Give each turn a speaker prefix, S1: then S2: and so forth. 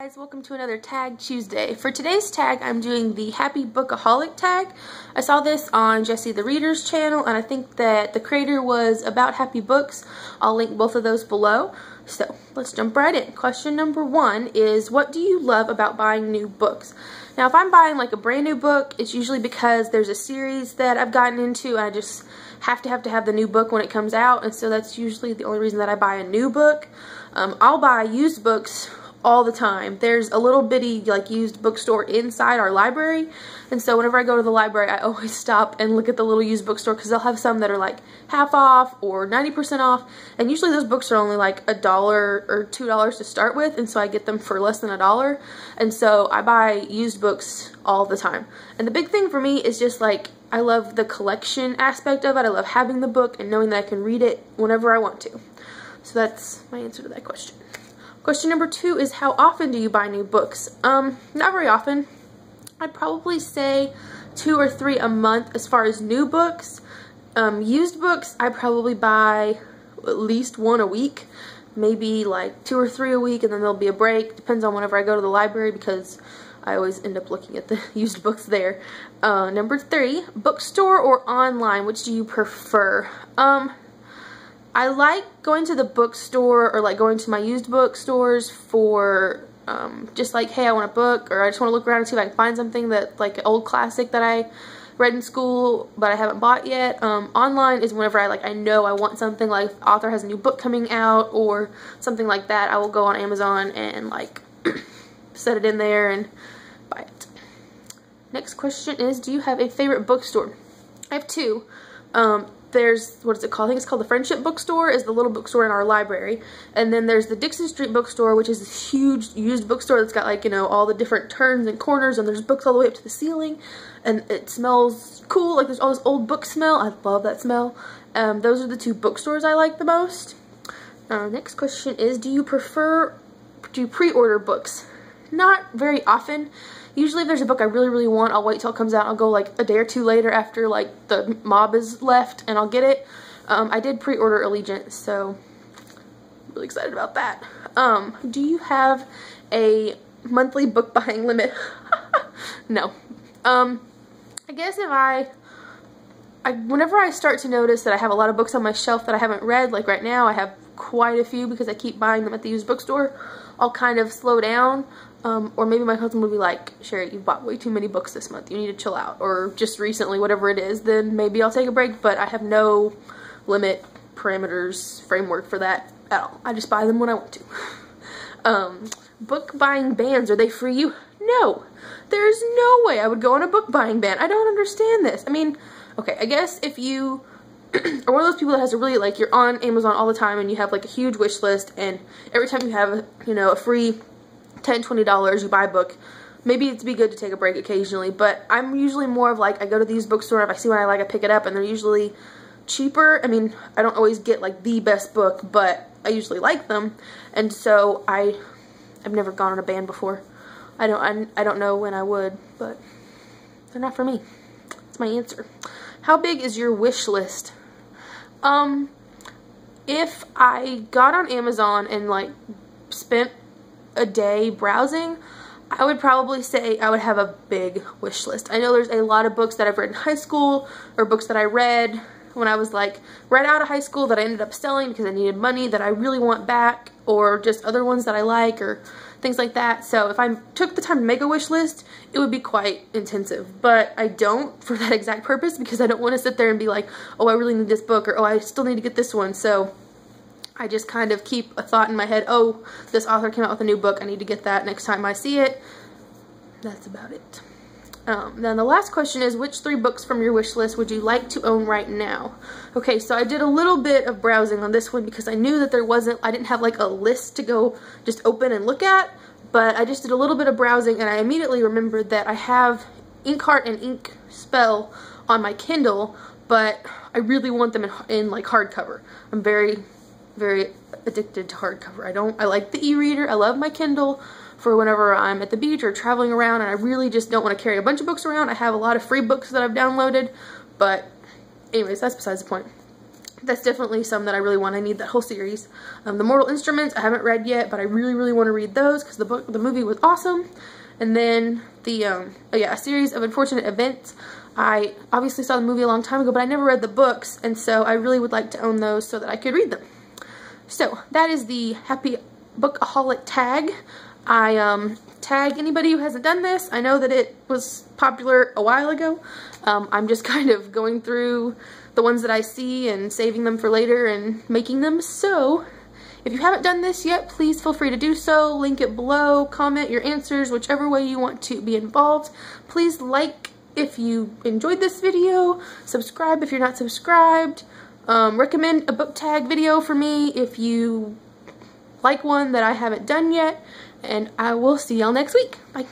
S1: Guys, welcome to another Tag Tuesday. For today's tag, I'm doing the Happy Bookaholic tag. I saw this on JessetheReader's channel, and I think that the creator was AboutHappyBooks. I'll link both of those below. So let's jump right in. Question number 1 is, what do you love about buying new books? Now, if I'm buying like a brand new book, it's usually because there's a series that I've gotten into, and I just have to have the new book when it comes out, and so that's usually the only reason that I buy a new book. I'll buy used books all the time. There's a little bitty like used bookstore inside our library, and so whenever I go to the library, I always stop and look at the little used bookstore because they'll have some that are like half off or 90% off, and usually those books are only like $1 or $2 to start with, and so I get them for less than $1, and so I buy used books all the time. And the big thing for me is just like, I love the collection aspect of it. I love having the book and knowing that I can read it whenever I want to. So that's my answer to that question. Question number 2 is, how often do you buy new books? Not very often. I'd probably say 2 or 3 a month as far as new books. Used books, I probably buy at least 1 a week. Maybe like 2 or 3 a week, and then there'll be a break. Depends on whenever I go to the library because I always end up looking at the used books there. Number 3, bookstore or online, which do you prefer? I like going to the bookstore or like going to my used bookstores for just like, hey, I want a book, or I just want to look around and see if I can find something that like an old classic that I read in school but I haven't bought yet. Online is whenever I know I want something, like if the author has a new book coming out or something like that. I will go on Amazon and like set it in there and buy it. Next question is, do you have a favorite bookstore? I have 2. There's, what is it called? I think it's called the Friendship Bookstore, is the little bookstore in our library. And then there's the Dixon Street Bookstore, which is this huge used bookstore that's got like, you know, all the different turns and corners, and there's books all the way up to the ceiling. And it smells cool, like there's all this old book smell. I love that smell. Those are the 2 bookstores I like the most. Next question is, do you pre-order books? Not very often. Usually if there's a book I really want, I'll wait till it comes out. I'll go like a day or 2 later after like the mob is left and I'll get it. I did pre-order Allegiance, so I'm really excited about that. Do you have a monthly book buying limit? No. I guess if whenever I start to notice that I have a lot of books on my shelf that I haven't read, like right now I have quite a few because I keep buying them at the used bookstore, I'll kind of slow down. Or maybe my husband will be like, Shari, you've bought way too many books this month. You need to chill out. Or just recently, whatever it is, then maybe I'll take a break. But I have no limit, parameters, framework for that at all. I just buy them when I want to. Book buying bans, are they for you? No. There's no way I would go on a book buying ban. I don't understand this. I mean, okay, I guess if you are one of those people that has to really, like, you're on Amazon all the time and you have like a huge wish list, and every time you have, you know, a free $10, $20, you buy a book, maybe it'd be good to take a break occasionally, but I'm usually more of like, I go to these bookstore, if I see one I like, I pick it up, and they're usually cheaper. I mean, I don't always get like the best book, but I usually like them, and so I've never gone on a ban before. I don't know when I would, but they're not for me. That's my answer. How big is your wish list? If I got on Amazon and like spent a day browsing, I would probably say I would have a big wish list. I know there's a lot of books that I've read in high school, or books that I read when I was like right out of high school that I ended up selling because I needed money that I really want back, or just other ones that I like, or things like that. So if I took the time to make a wish list, it would be quite intensive, but I don't for that exact purpose, because I don't want to sit there and be like, oh, I really need this book, or oh, I still need to get this one. So I just kind of keep a thought in my head, oh, this author came out with a new book, I need to get that next time I see it. That's about it. Then the last question is, which 3 books from your wish list would you like to own right now? Okay, so I did a little bit of browsing on this one because I knew that I didn't have like a list to go just open and look at, but I just did a little bit of browsing, and I immediately remembered that I have Inkheart and Ink Spell on my Kindle, but I really want them in like hardcover. I'm very addicted to hardcover. I like the e-reader. I love my Kindle for whenever I'm at the beach or traveling around, and I really just don't want to carry a bunch of books around. I have a lot of free books that I've downloaded, but anyways, that's besides the point. that's definitely some that I really want. I need that whole series. The Mortal Instruments I haven't read yet, but I really, really want to read those because the movie was awesome. And then the, A Series of Unfortunate Events. I obviously saw the movie a long time ago, but I never read the books, and so I really would like to own those so that I could read them. So that is the Happy Bookaholic tag. I tag anybody who hasn't done this. I know that it was popular a while ago. I'm just kind of going through the ones that I see and saving them for later and making them. So if you haven't done this yet, please feel free to do so. Link it below, comment your answers, whichever way you want to be involved. Please like if you enjoyed this video, subscribe if you're not subscribed, recommend a book tag video for me if you like one that I haven't done yet, and I will see y'all next week. Bye.